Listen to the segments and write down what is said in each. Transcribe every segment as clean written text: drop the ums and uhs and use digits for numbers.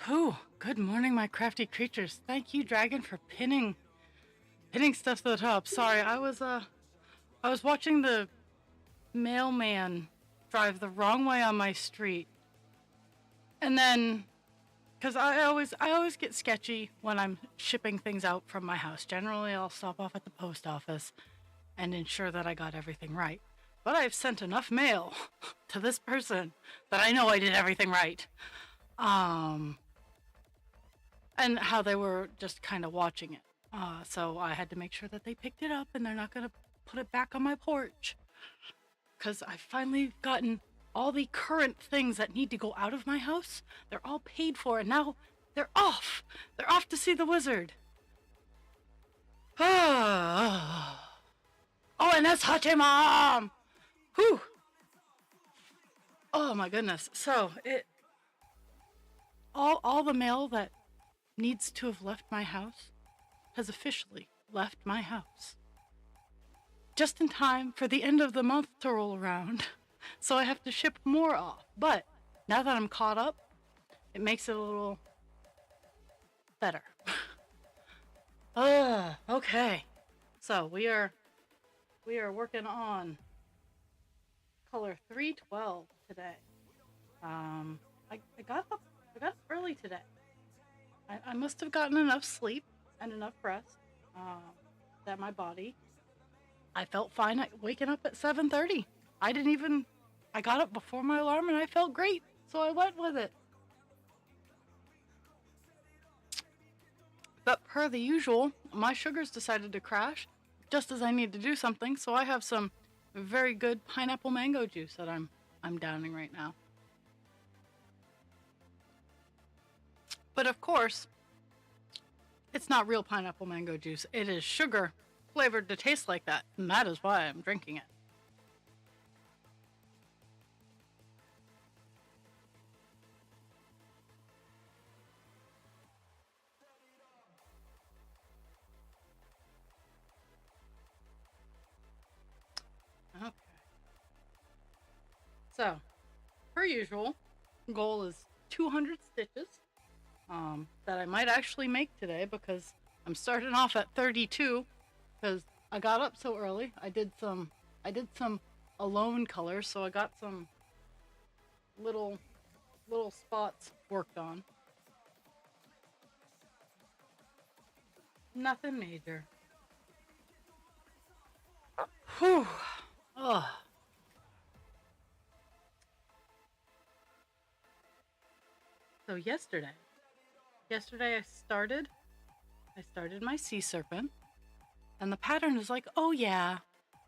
Whew, good morning, my crafty creatures. Thank you, Dragon, for pinning stuff to the top. Sorry, I was watching the mailman drive the wrong way on my street. And then, because I always get sketchy when I'm shipping things out from my house. Generally, I'll stop off at the post office and ensure that I got everything right. But I've sent enough mail to this person that I know I did everything right. Um, and how they were just kind of watching it. So I had to make sure that they picked it up and they're not going to put it back on my porch. Because I've finally gotten all the current things that need to go out of my house. They're all paid for and now they're off. They're off to see the wizard. Oh, and that's Hachimam! Whew. Oh my goodness. So all the mail that needs to have left my house has officially left my house. Just in time for the end of the month to roll around. So I have to ship more off. But now that I'm caught up, it makes it a little better. Okay. So we are working on color 312 today. I got up early today. I must have gotten enough sleep and enough rest that my body. I felt fine waking up at 7:30. I got up before my alarm and I felt great, so I went with it. But per the usual, my sugars decided to crash just as I need to do something, so I have some very good pineapple mango juice that I'm downing right now. But of course, it's not real pineapple mango juice. It is sugar flavored to taste like that, and that is why I'm drinking it. Okay. So, per usual, goal is 200 stitches. That I might actually make today because I'm starting off at 32 because I got up so early. I did some alone colors, so I got some little spots worked on. Nothing major. Whew. Ugh. So yesterday I started my sea serpent, and the pattern is like, oh yeah,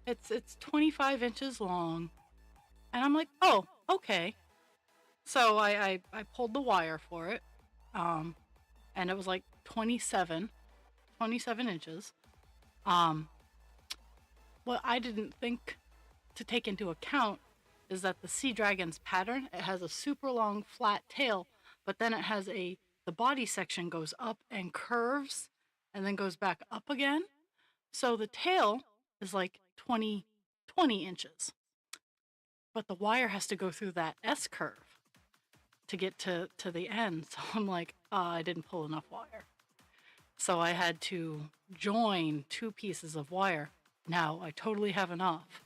it's 25 inches long, and I'm like, oh, okay. So I pulled the wire for it, um, and it was like 27 inches. Um, what I didn't think to take into account is that the sea dragon's pattern, it has a super long flat tail, but then it has the body section goes up and curves and then goes back up again. So the tail is like 20 inches, but the wire has to go through that S curve to get to the end. So I'm like, I didn't pull enough wire. So I had to join two pieces of wire. Now I totally have enough.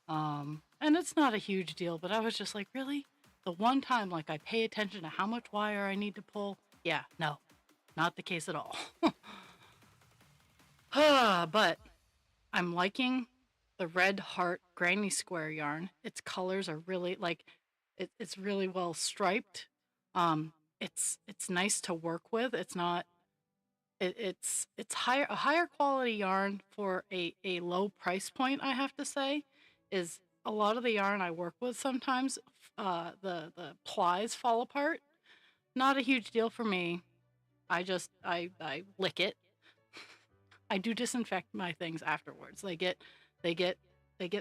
And it's not a huge deal, but I was just like, really? The one time like I pay attention to how much wire I need to pull? Yeah, no, not the case at all. But I'm liking the red heart granny square yarn. Its colors are really like it's really well striped. It's nice to work with. It's not it's a higher quality yarn for a low price point, I have to say. Is a lot of the yarn I work with sometimes the plies fall apart. Not a huge deal for me. I lick it. I do disinfect my things afterwards. They get they get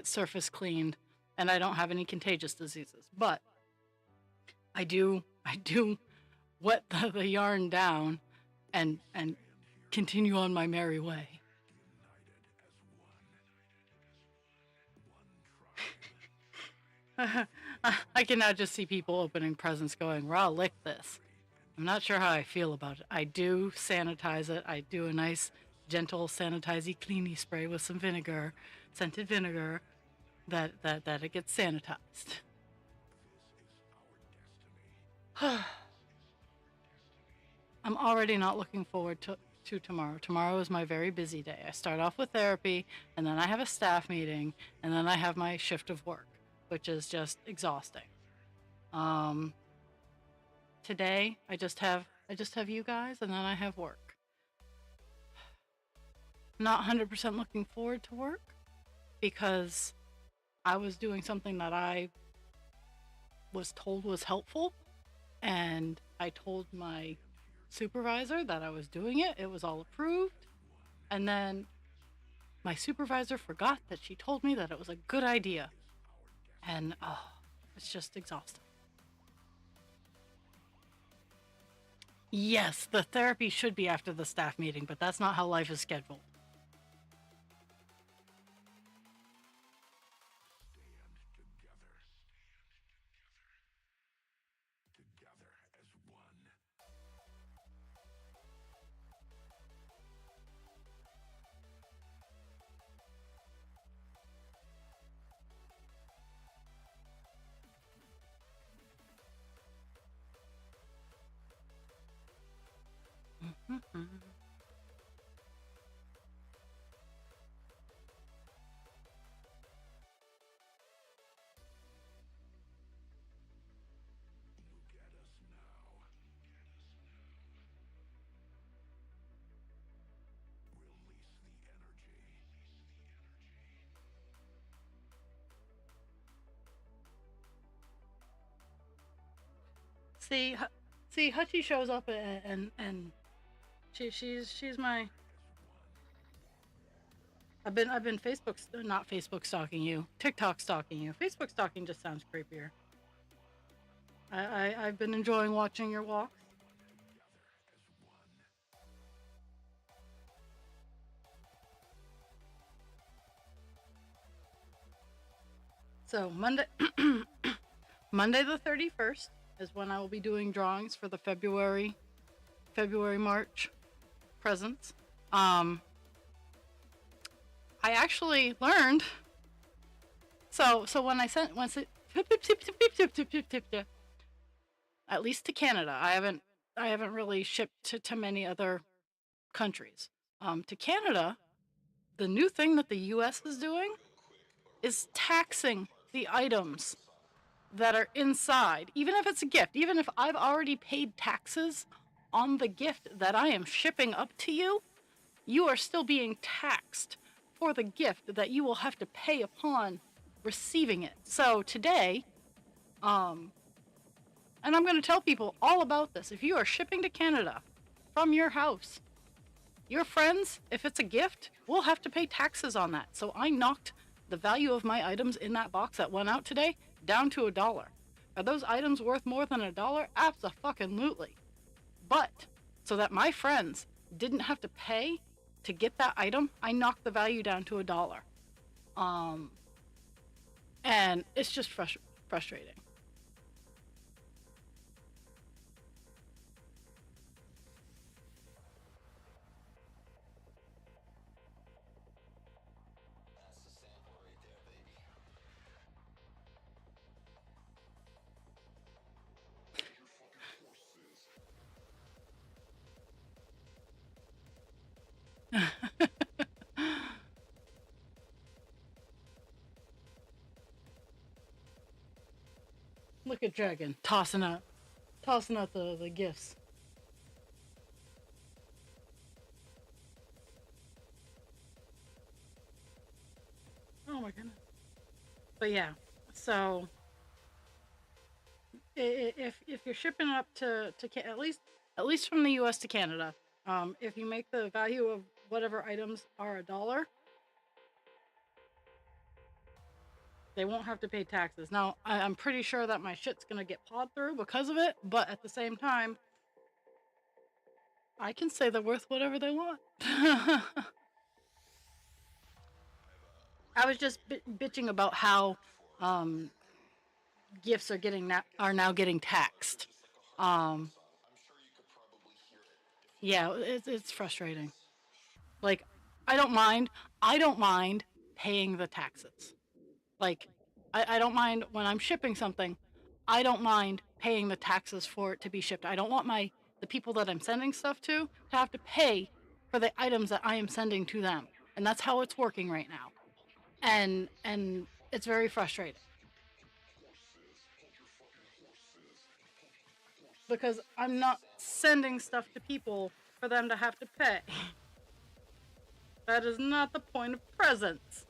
surface cleaned, and I don't have any contagious diseases. But I do wet the yarn down and continue on my merry way. I can now just see people opening presents going, "Raw, lick this." I'm not sure how I feel about it. I do sanitize it. I do a nice, gentle, sanitizy, cleany spray with some vinegar, scented vinegar, that it gets sanitized. I'm already not looking forward to tomorrow. Tomorrow is my very busy day. I start off with therapy, and then I have a staff meeting, and then I have my shift of work, which is just exhausting. Um, Today I just have you guys, and then I have work. Not 100% looking forward to work because I was doing something that I was told was helpful, and I told my supervisor that I was doing it. It was all approved. And then my supervisor forgot that she told me that it was a good idea. And oh, it's just exhausting. Yes, the therapy should be after the staff meeting, but that's not how life is scheduled. See, see, Hutchie shows up and she's my. I've been not Facebook stalking you, TikTok stalking you. Facebook stalking just sounds creepier. I've been enjoying watching your walks. So Monday, Monday the 31st is when I will be doing drawings for the February March presents. I actually learned. So when I sent once it at least to Canada, I haven't really shipped to many other countries. To Canada, the new thing that the U.S. is doing is taxing the items that are inside, even if it's a gift, even if I've already paid taxes on the gift that I am shipping up to you, you are still being taxed for the gift that you will have to pay upon receiving it. So today, and I'm going to tell people all about this. If you are shipping to Canada from your house, your friends, if it's a gift, will have to pay taxes on that. So I knocked the value of my items in that box that went out today down to $1. Are those items worth more than $1? Abso-fucking-lutely. But so that my friends didn't have to pay to get that item, I knocked the value down to $1. And it's just frustrating. Look at Dragon tossing out the gifts. Oh my goodness. But yeah, so if you're shipping up to at least from the U.S. to Canada, if you make the value of whatever items are $1, they won't have to pay taxes. Now I'm pretty sure that my shit's gonna get pawed through because of it, but at the same time, I can say they're worth whatever they want. I was just bitching about how um, gifts are now getting taxed. Um, Yeah, it's frustrating. Like, I don't mind. I don't mind paying the taxes. Like, I don't mind when I'm shipping something. I don't mind paying the taxes for it to be shipped. I don't want the people that I'm sending stuff to have to pay for the items that I am sending to them. And that's how it's working right now. And it's very frustrating because I'm not sending stuff to people for them to have to pay. That is not the point of presents.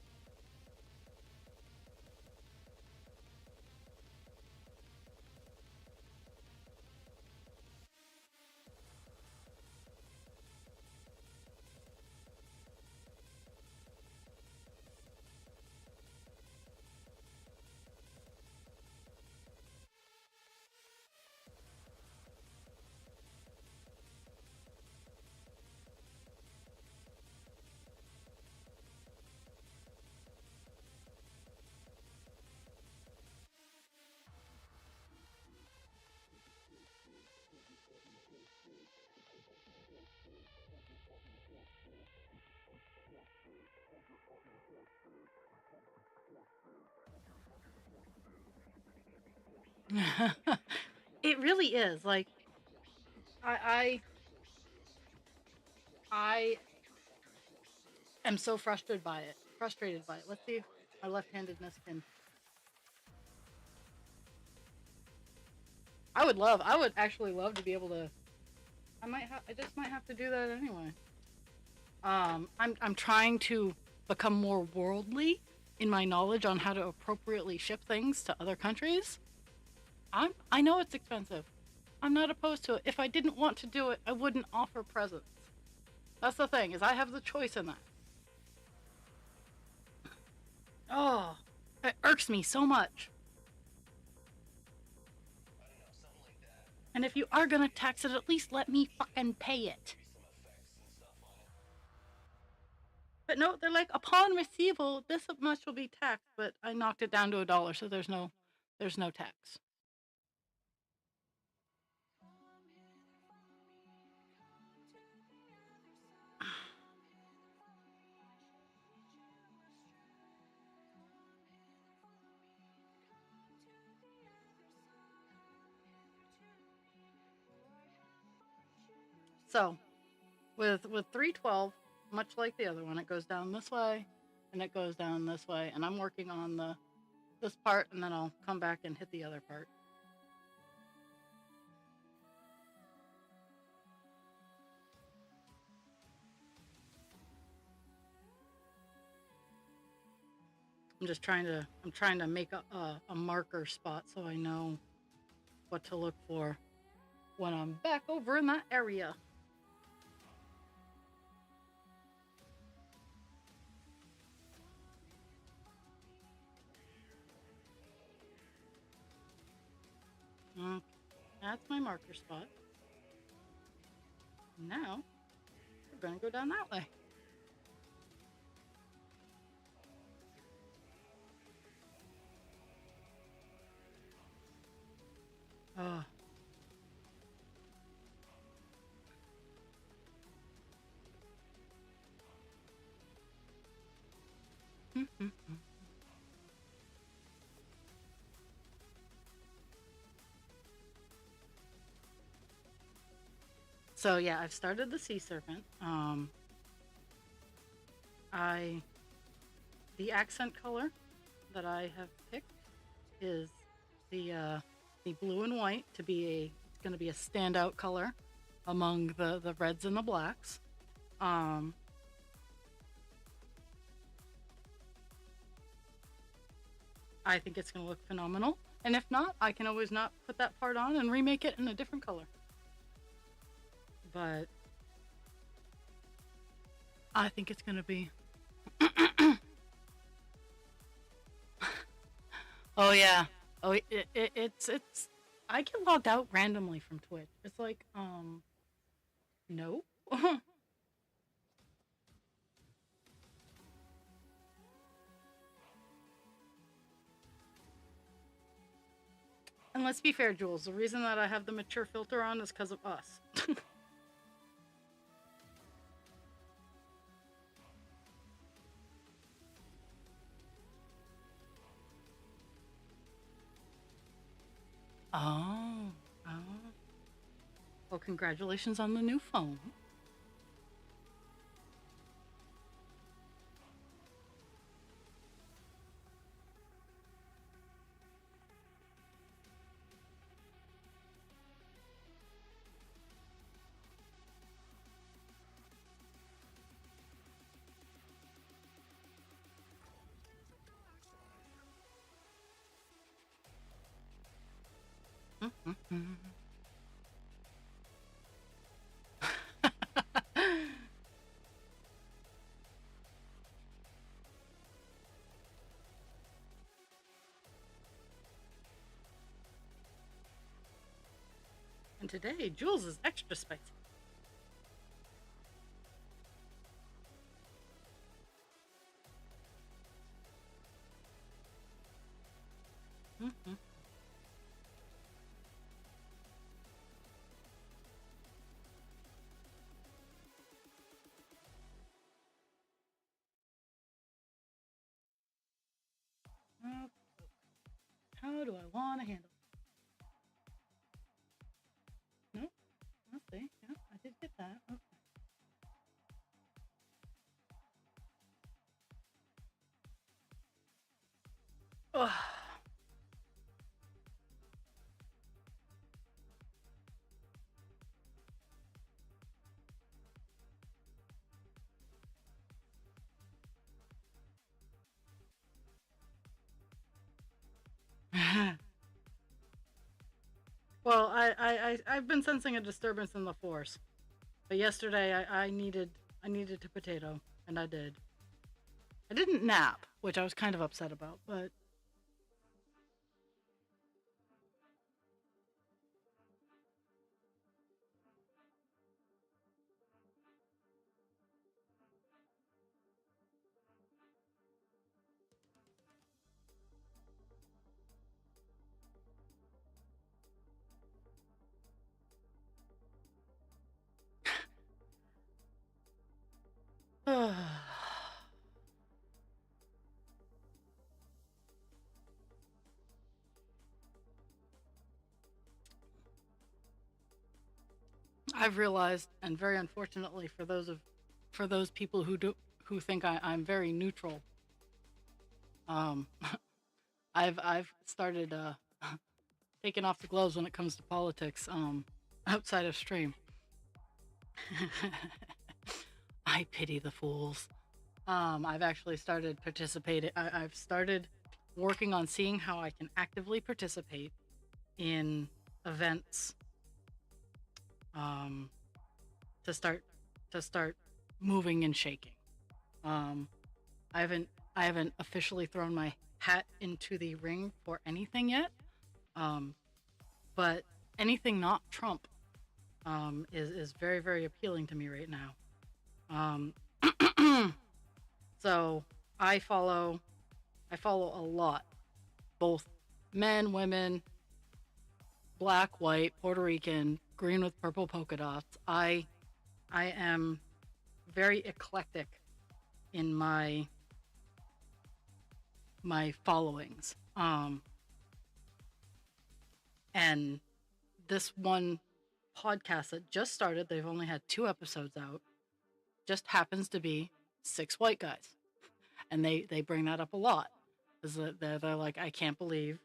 It really is. Like, I I am so frustrated by it. Frustrated by it. Let's see if my left-handedness can. I would actually love to be able to. I just might have to do that anyway. I'm trying to become more worldly in my knowledge on how to appropriately ship things to other countries. I know it's expensive. I'm not opposed to it. If I didn't want to do it, I wouldn't offer presents. That's the thing, is I have the choice in that. Oh, it irks me so much. And if you are gonna tax it, at least let me fucking pay it. But no, they're like, upon receival, this much will be taxed, but I knocked it down to $1, so there's no tax. So, with 312, much like the other one, it goes down this way, and it goes down this way, and I'm working on this part, and then I'll come back and hit the other part. I'm trying to make a marker spot so I know what to look for when I'm back over in that area. Okay, that's my marker spot. Now, we're gonna go down that way. Oh. So yeah, I've started the sea serpent. I the accent color that I have picked is the blue and white to be it's going to be a standout color among the reds and the blacks. Um, I think it's going to look phenomenal. And if not, I can always not put that part on and remake it in a different color. But I think it's going to be. Oh yeah. Oh, it's. I get logged out randomly from Twitch. It's like, no. And let's be fair, Jules. The reason that I have the mature filter on is because of us. Oh, oh. Well, congratulations on the new phone. And today, Jules is extra spicy. Okay. How do I want to handle it? No, let's see. Yeah, I did get that. Okay. Ugh. Well, I've been sensing a disturbance in the force, but yesterday I needed to potato, and I did. I didn't nap, which I was kind of upset about, but I've realized, and very unfortunately for those people who think I'm very neutral, um, I've started taking off the gloves when it comes to politics. Outside of stream, I pity the fools. I've actually started participating. I've started working on seeing how I can actively participate in events um, to start moving and shaking. Um, I haven't officially thrown my hat into the ring for anything yet, um, but anything not Trump is very very appealing to me right now. So I follow I follow a lot, both men, women, black, white, Puerto Rican, green with purple polka dots. I am very eclectic in my followings. And this one podcast that just started, they've only had 2 episodes out, just happens to be 6 white guys. And they bring that up a lot. Is that they're like, I can't believe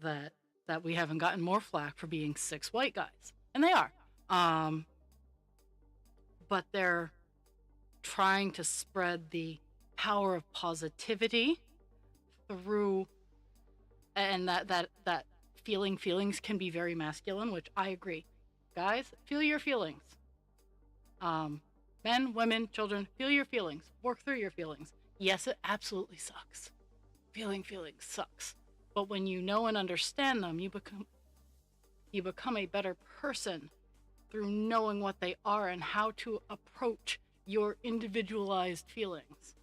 that we haven't gotten more flack for being 6 white guys. And they are. Um, but they're trying to spread the power of positivity through, and that feelings can be very masculine, which I agree. Guys, feel your feelings. Um, Men, women, children, feel your feelings. Work through your feelings. Yes, it absolutely sucks. Feeling feelings sucks. But when you know and understand them, you become a better person through knowing what they are and how to approach your individualized feelings.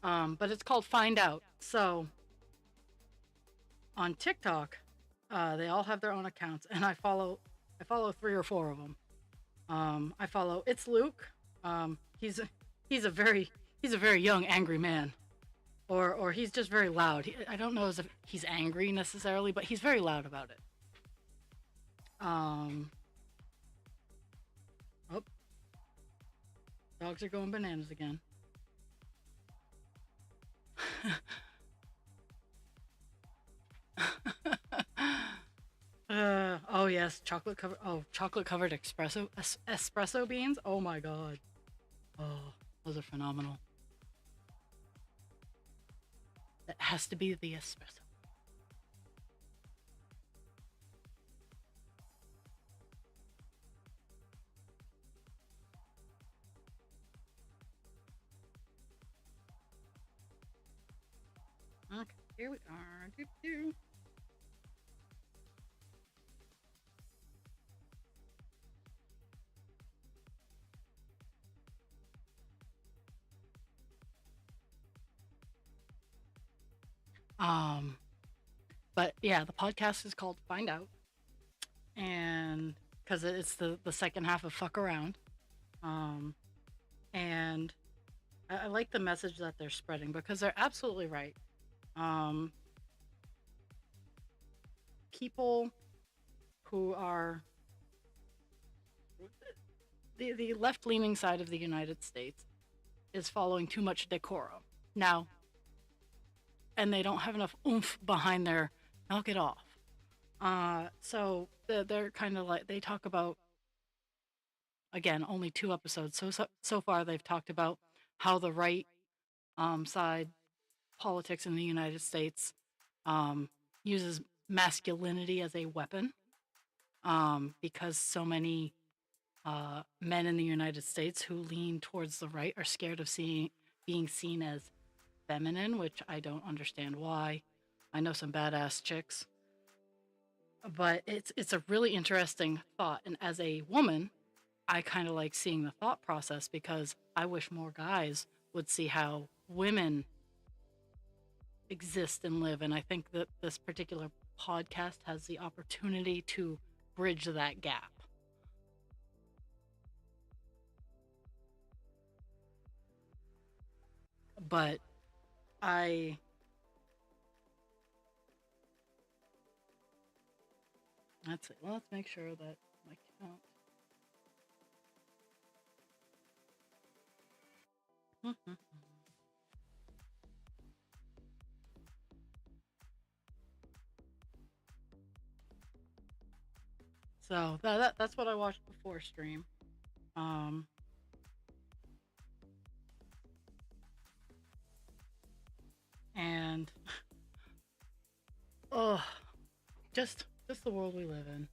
But it's called Find Out. So on TikTok, they all have their own accounts, and I follow 3 or 4 of them. I follow It's Luke. He's a very young angry man. or he's just very loud. I don't know as if he's angry necessarily, but he's very loud about it. Um, oh, dogs are going bananas again. Oh yes, chocolate covered espresso beans. Oh my god. Oh, those are phenomenal. That has to be the espresso. Okay, here we are. Doo -doo. Um, but yeah, the podcast is called Find Out, and because it's the second half of Fuck Around. Um, and I like the message that they're spreading because they're absolutely right. Um, People who are the left leaning side of the United States is following too much decorum now, and they don't have enough oomph behind their knock it off. So they're kind of like they talk about, again, only 2 episodes. So far they've talked about how the right side politics in the United States um, uses masculinity as a weapon, because so many men in the United States who lean towards the right are scared of being seen as feminine, which I don't understand why. I know some badass chicks, but it's a really interesting thought. And as a woman, I kind of like seeing the thought process because I wish more guys would see how women exist and live. And I think that this particular podcast has the opportunity to bridge that gap. But I let's see. Well, let's make sure that my count. So that's what I watched before stream. Um, and oh, just the world we live in.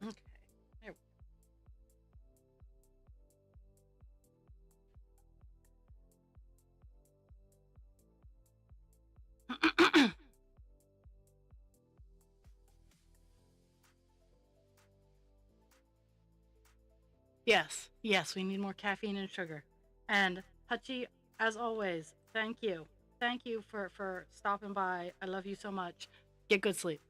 Okay, there we go. Yes, we need more caffeine and sugar. And Hachi, as always, thank you for stopping by. I love you so much. Get good sleep.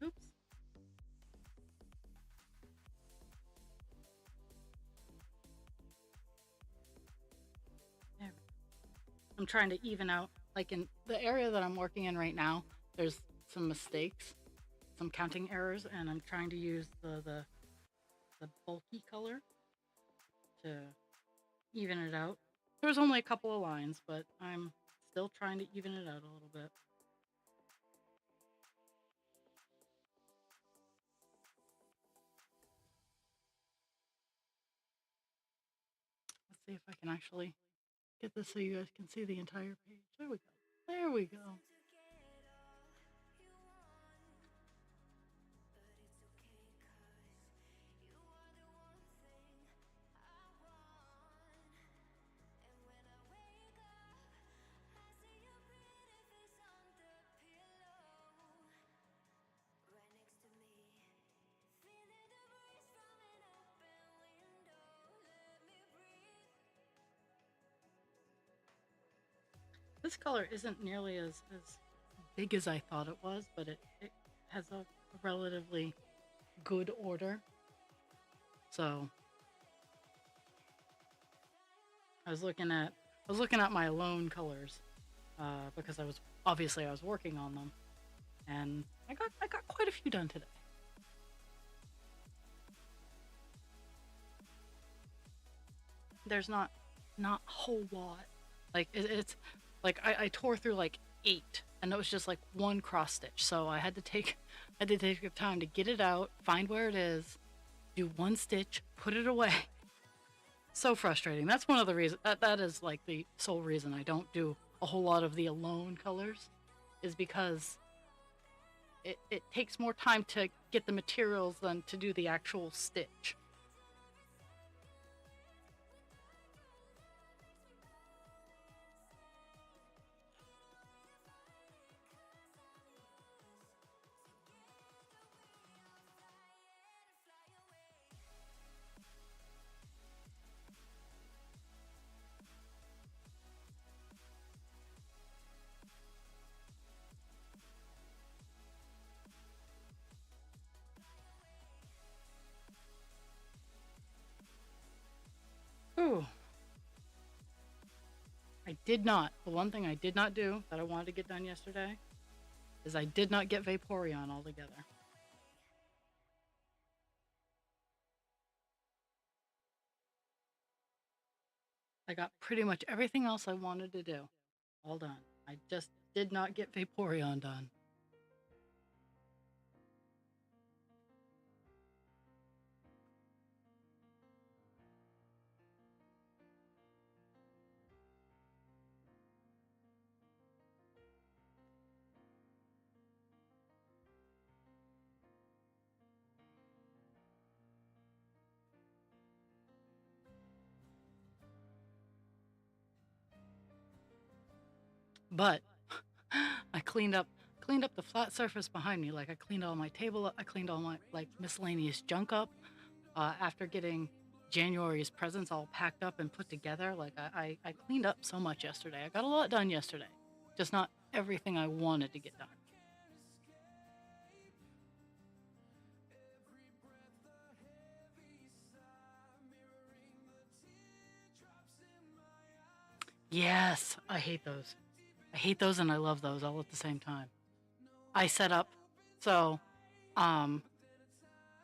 Oops. There. I'm trying to even out, like in the area that I'm working in right now, there's some mistakes, some counting errors, and I'm trying to use the bulky color to even it out. There's only a couple of lines, but I'm still trying to even it out a little bit. Let's see if I can actually get this so you guys can see the entire page. There we go. There we go. This color isn't nearly as big as I thought it was, but it has a relatively good order. So I was looking at my alone colors because I was working on them, and I got quite a few done today. There's not a whole lot. Like it's like I tore through like 8, and it was just like one cross stitch. So I had to take the time to get it out, find where it is, do one stitch, put it away. So frustrating. That's one of the reasons that is like the sole reason I don't do a whole lot of the alone colors, is because it takes more time to get the materials than to do the actual stitch. Ooh. The one thing I did not do that I wanted to get done yesterday is I did not get Vaporeon altogether. I got pretty much everything else I wanted to do all done. I just did not get Vaporeon done. But I cleaned up the flat surface behind me. Like I cleaned all my table up, I cleaned all my like miscellaneous junk up. After getting January's presents all packed up and put together, like I cleaned up so much yesterday. I got a lot done yesterday, just not everything I wanted to get done. Yes, I hate those. I hate those and I love those all at the same time. I set up, so um,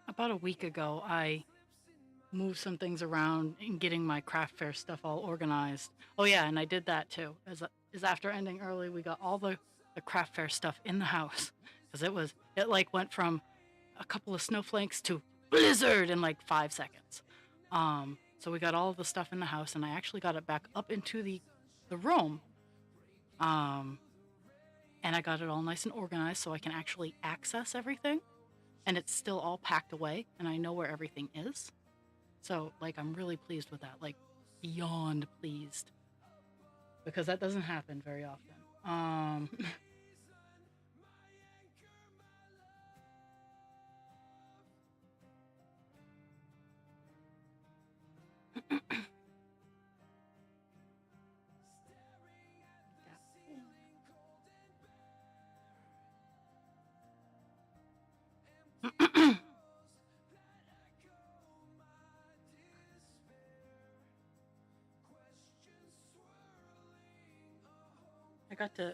about a week ago, I moved some things around in getting my craft fair stuff all organized. Oh yeah, and I did that too. As after ending early, we got all the craft fair stuff in the house because it like went from a couple of snowflakes to blizzard in like 5 seconds. So we got all of the stuff in the house, and I actually got it back up into the room. Um, and I got it all nice and organized so I can actually access everything, and it's still all packed away, and I know where everything is. So, like, I'm really pleased with that, like, beyond pleased, because that doesn't happen very often.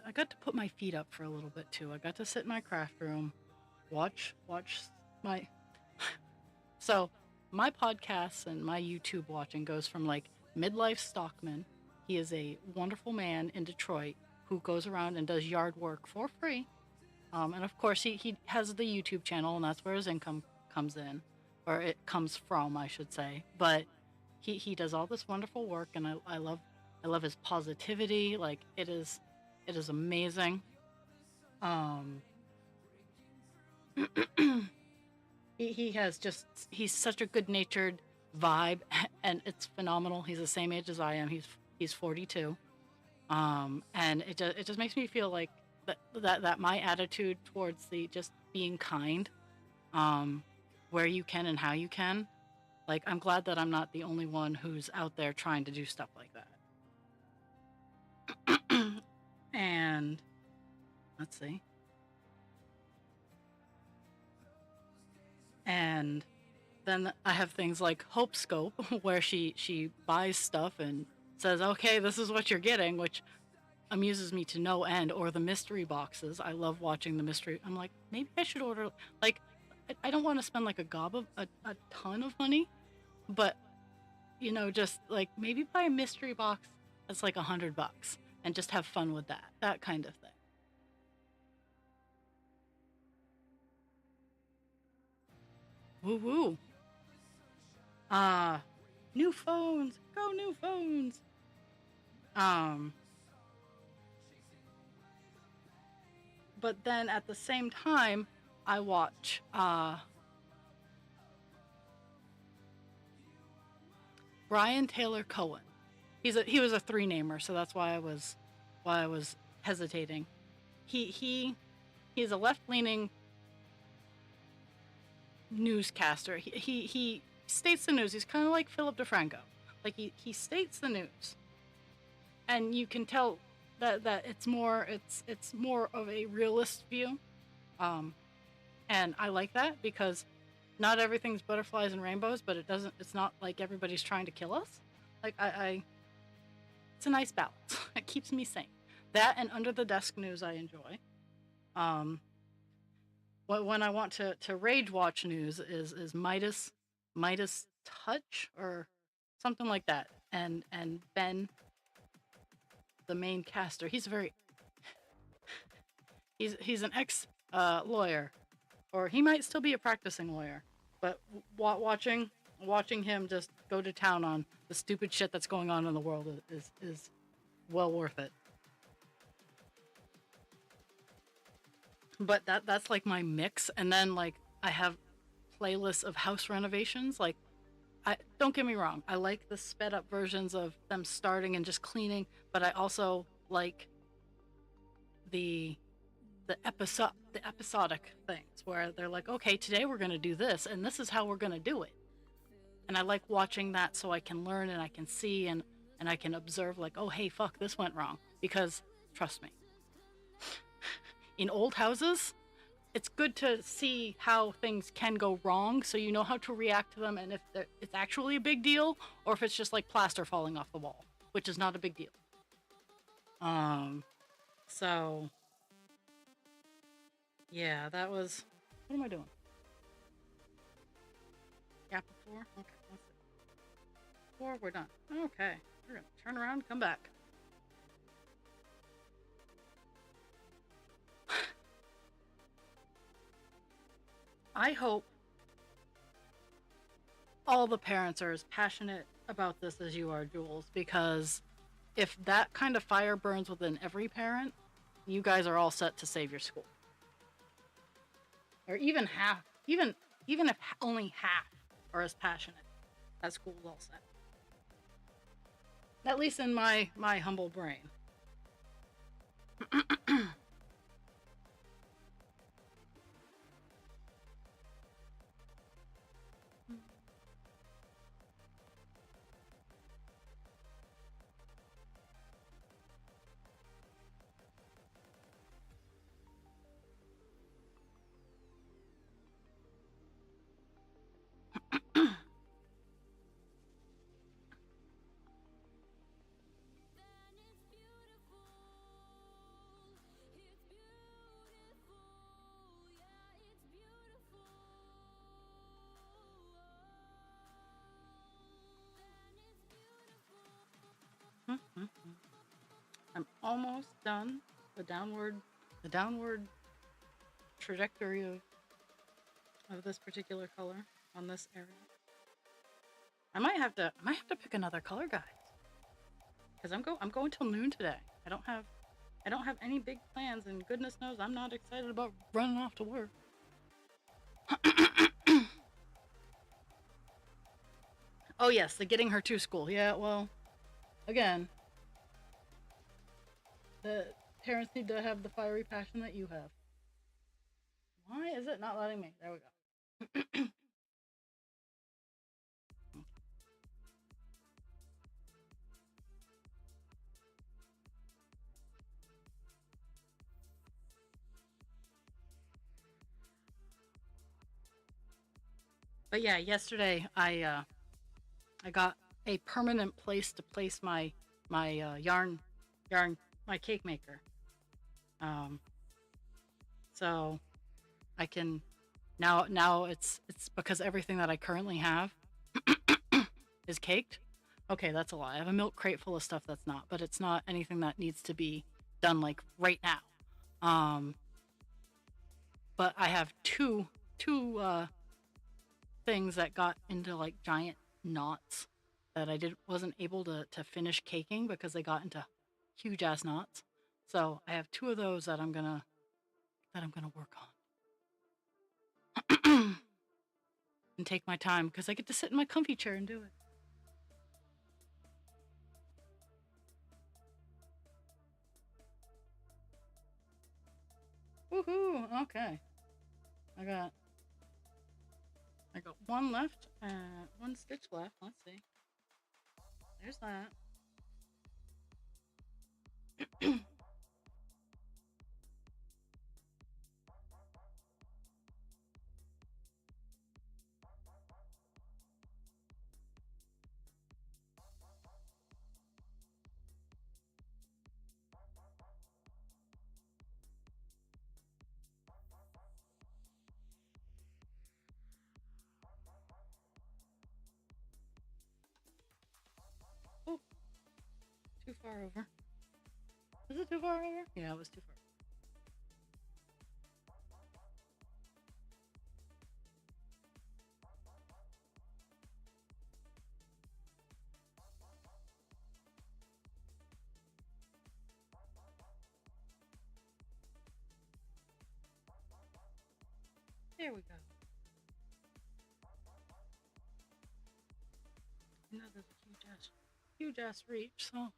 I got to put my feet up for a little bit too. I got to sit in my craft room, watch my so my podcasts and my YouTube watching goes from like midlife Stockman. He is a wonderful man in Detroit who goes around and does yard work for free. And of course, he has the YouTube channel, and that's where his income comes in, or it comes from, I should say. But he does all this wonderful work, and I love his positivity. Like it is amazing. Um, he has just he's such a good natured vibe, and it's phenomenal. He's the same age as I am. He's 42. And it just makes me feel like that my attitude towards the just being kind, um, where you can and how you can. Like I'm glad that I'm not the only one who's out there trying to do stuff like that. And let's see. And then I have things like Hope Scope, where she buys stuff and says, "Okay, this is what you're getting," which amuses me to no end. Or the mystery boxes. I love watching the mystery. I'm like, maybe I should order. Like, I don't want to spend like a ton of money, but just like maybe buy a mystery box that's like $100 and just have fun with that kind of thing. Woo woo. Uh, New phones, go new phones. Um, but then at the same time, I watch Brian Taylor Cohen. He was a three namer, so that's why I was hesitating. He's a left leaning newscaster. He states the news. He's kind of like Philip DeFranco. Like he states the news, and you can tell that it's more of a realist view. Um, and I like that because not everything's butterflies and rainbows, but it's not like everybody's trying to kill us. Like I it's a nice balance. It keeps me sane. That and under the desk news I enjoy. Um, when I want to rage watch news is Midas Touch or something like that. And Ben, the main caster, he's an ex lawyer, or he might still be a practicing lawyer, but watching him just go to town on the stupid shit that's going on in the world is well worth it. But that's like my mix, and then like I have playlists of house renovations. Like, I don't get me wrong, I like the sped up versions of them starting and just cleaning, but I also like the the episodic things where they're like, okay, today we're going to do this and this is how we're going to do it. And I like watching that so I can learn and I can see and I can observe, like, oh hey, fuck, this went wrong. Because trust me, in old houses, it's good to see how things can go wrong so you know how to react to them, and if it's actually a big deal or if it's just like plaster falling off the wall, which is not a big deal. Um, so yeah, that was. What am I doing? Gap of four? Okay, let's see. Four, we're done. Okay, we're gonna turn around, come back. I hope all the parents are as passionate about this as you are, Jules, because if that kind of fire burns within every parent, you guys are all set to save your school. Or even half, even if only half are as passionate, that school's all set. At least in my humble brain. I'm almost done. The downward trajectory of this particular color on this area. I might have to pick another color, guys, because I'm going till noon today. I don't have any big plans, and goodness knows I'm not excited about running off to work. Oh yes, the getting her to school. Yeah, well, again, the parents need to have the fiery passion that you have. Why is it not letting me? There we go. But yeah, yesterday I got a permanent place to place my yarn my cake maker. Um, so I can now it's because everything that I currently have is caked. Okay, that's a lie. I have a milk crate full of stuff that's not, but it's not anything that needs to be done like right now. Um, but I have two things that got into like giant knots that I did wasn't able to finish caking because they got into huge ass knots. So I have two of those that I'm gonna work on and take my time because I get to sit in my comfy chair and do it. Woohoo! Okay, I got I got one left, one stitch left. Let's see. There's that. Oh, too far over. Is it too far over? Yeah, it was too far. There we go. You know, there's a huge ass reach. So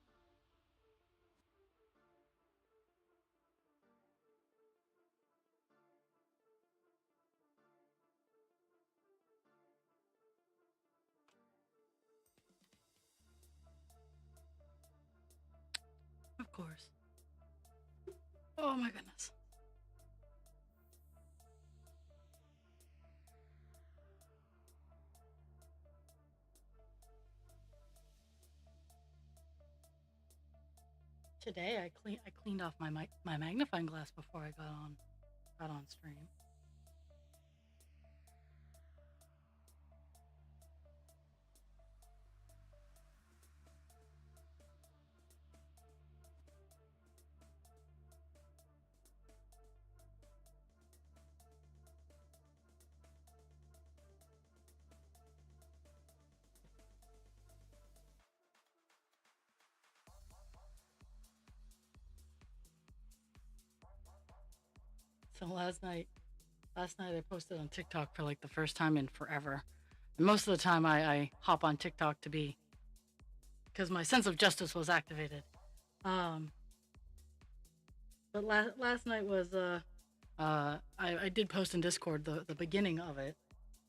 of course. Oh my goodness. Today I cleaned off my magnifying glass before I got on stream. So last night I posted on TikTok for like the first time in forever. And most of the time I hop on TikTok to be because my sense of justice was activated. Um, but last night was I did post in Discord the beginning of it.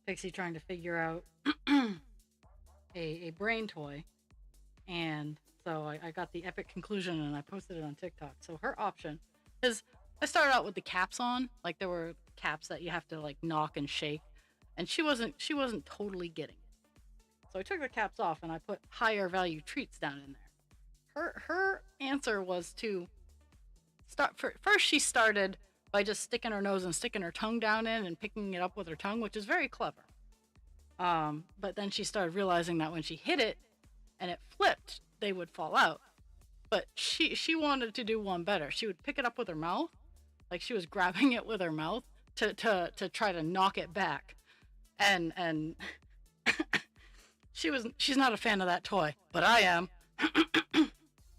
Pixie trying to figure out a brain toy, and so I got the epic conclusion and I posted it on TikTok. So her option is I started out with the caps on, like there were caps that you have to like knock and shake, and she wasn't totally getting it. So I took the caps off and I put higher value treats down in there. Her answer was to first she started by just sticking her nose and sticking her tongue down in and picking it up with her tongue, which is very clever. But then she started realizing that when she hit it and it flipped, they would fall out. But she wanted to do one better. She would pick it up with her mouth, like she was grabbing it with her mouth to try to knock it back. And she's not a fan of that toy, but I am.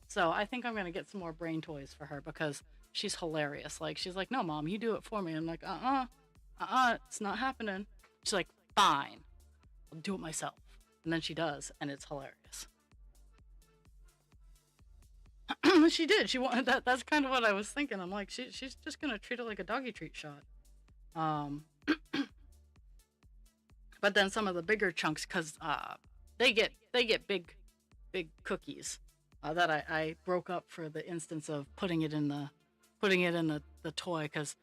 So I think I'm gonna get some more brain toys for her because she's hilarious. Like she's like, no, mom, you do it for me. I'm like, it's not happening. She's like, fine, I'll do it myself. And then she does, and it's hilarious. She did. She wanted that. That's kind of what I was thinking. I'm like, she's just gonna treat it like a doggy treat shot. Um, but then some of the bigger chunks, cause they get big cookies that I broke up for the instance of putting it in the toy, cause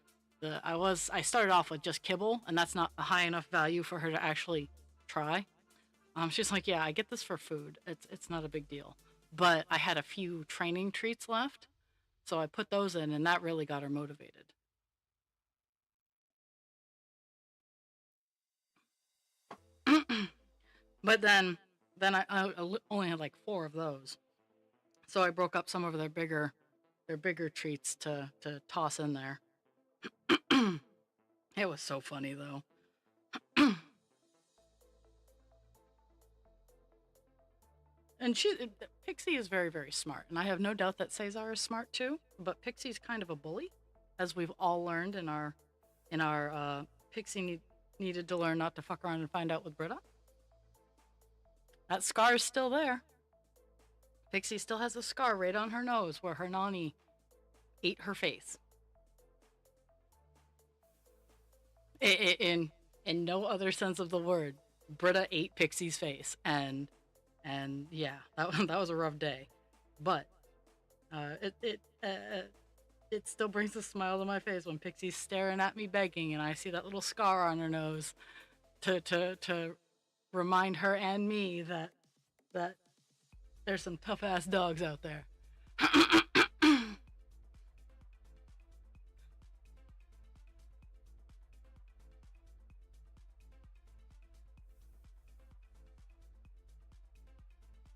I started off with just kibble, and that's not a high enough value for her to actually try. She's like, yeah, I get this for food. It's not a big deal. But I had a few training treats left, so I put those in, and that really got her motivated. But then I only had like four of those, so I broke up some of their bigger treats to toss in there. It was so funny though. And Pixie is very very smart, and I have no doubt that Cesar is smart too. But Pixie's kind of a bully, as we've all learned in our Pixie needed to learn not to fuck around and find out with Britta. That scar's still there. Pixie still has a scar right on her nose where her nanny ate her face. In no other sense of the word, Britta ate Pixie's face, and yeah, that was a rough day, but it still brings a smile to my face when Pixie's staring at me begging, and I see that little scar on her nose to remind her and me that there's some tough ass dogs out there.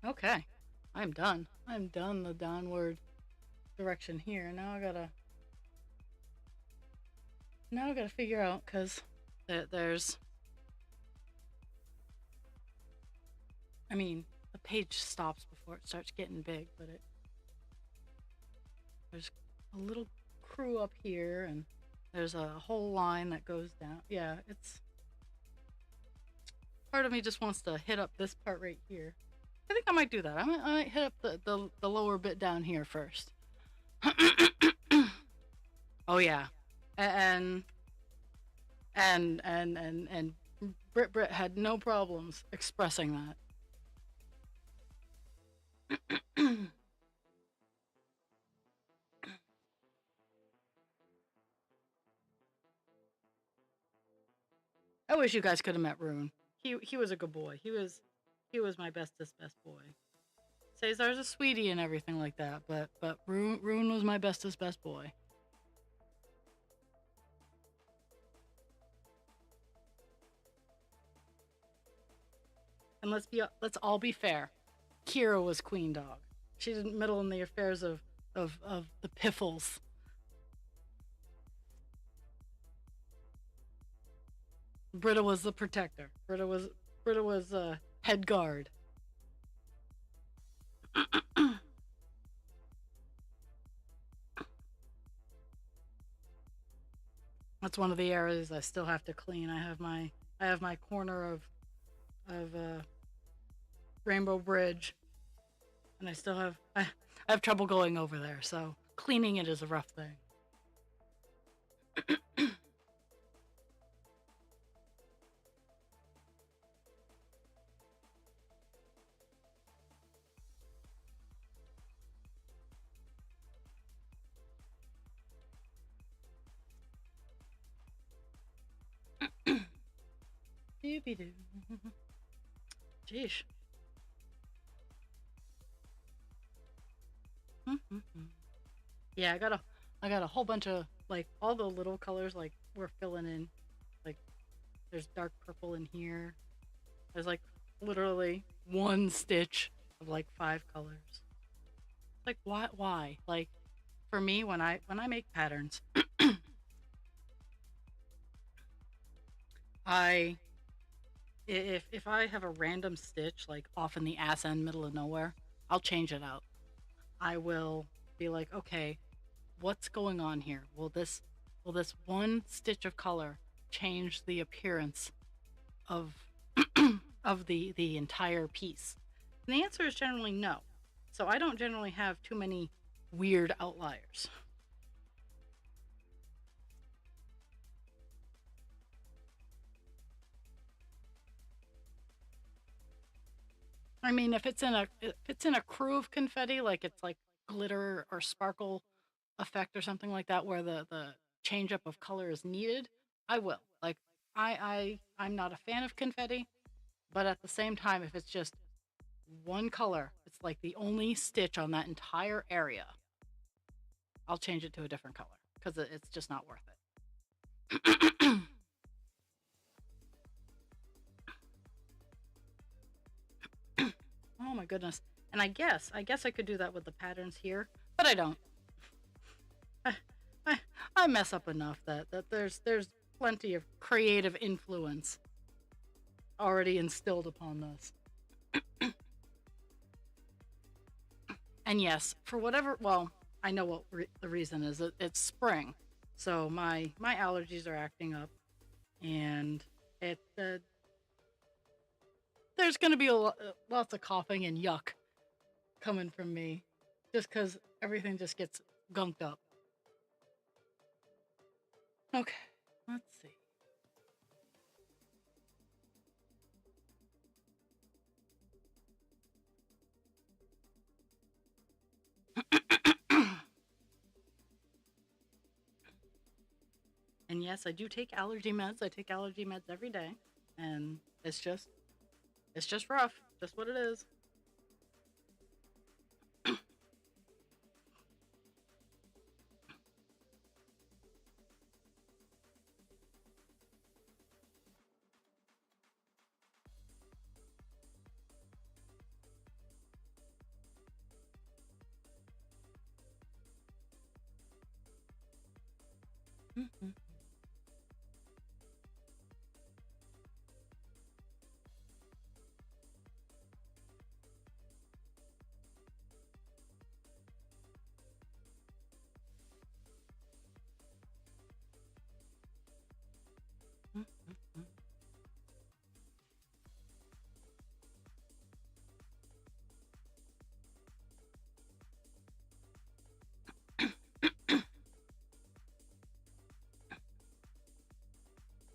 Okay, I'm done. I'm done the downward direction here. Now I gotta figure out because there's. I mean, the page stops before it starts getting big, but there's a little crew up here, and there's a whole line that goes down. Yeah, it's part of me just wants to hit up this part right here. I think I might do that. I might hit up the lower bit down here first. Oh yeah, and and Brit had no problems expressing that. I wish you guys could have met Rune. He was a good boy. He was my bestest best boy. Cesar's a sweetie and everything like that, but Rune was my bestest best boy. And let's all be fair. Kira was queen dog. She didn't meddle in the affairs of the piffles. Britta was the protector. Britta was head guard. That's one of the areas I still have to clean. I have my corner of Rainbow Bridge, and I have trouble going over there. So cleaning it is a rough thing. Doobie doo. Jeez. Yeah, I got a whole bunch of like all the little colors like we're filling in. Like there's dark purple in here. There's like literally one stitch of like five colors. Like why? Like for me when I make patterns, I if I have a random stitch like off in the ass end middle of nowhere, I'll change it out. I will be like, okay, what's going on here? Will this one stitch of color change the appearance of of the entire piece? And the answer is generally no. So I don't generally have too many weird outliers. I mean, if it's in a crew of confetti, like it's like glitter or sparkle effect or something like that, where the change up of color is needed, I will. Like I'm not a fan of confetti, but at the same time, if it's just one color, it's like the only stitch on that entire area, I'll change it to a different color because it's just not worth it. Oh my goodness. And I guess I could do that with the patterns here, but I don't. I, I, I mess up enough that there's plenty of creative influence already instilled upon this. And yes, for whatever, well, I know what the reason is. It's spring, so my allergies are acting up, and it there's going to be lots of coughing and yuck coming from me, just because everything just gets gunked up. Okay, let's see. And yes, I do take allergy meds. I take allergy meds every day, and it's just rough. Just what it is.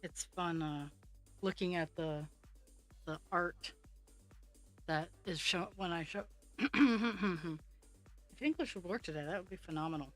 It's fun looking at the art that is shown when I show. If English would work today, that would be phenomenal.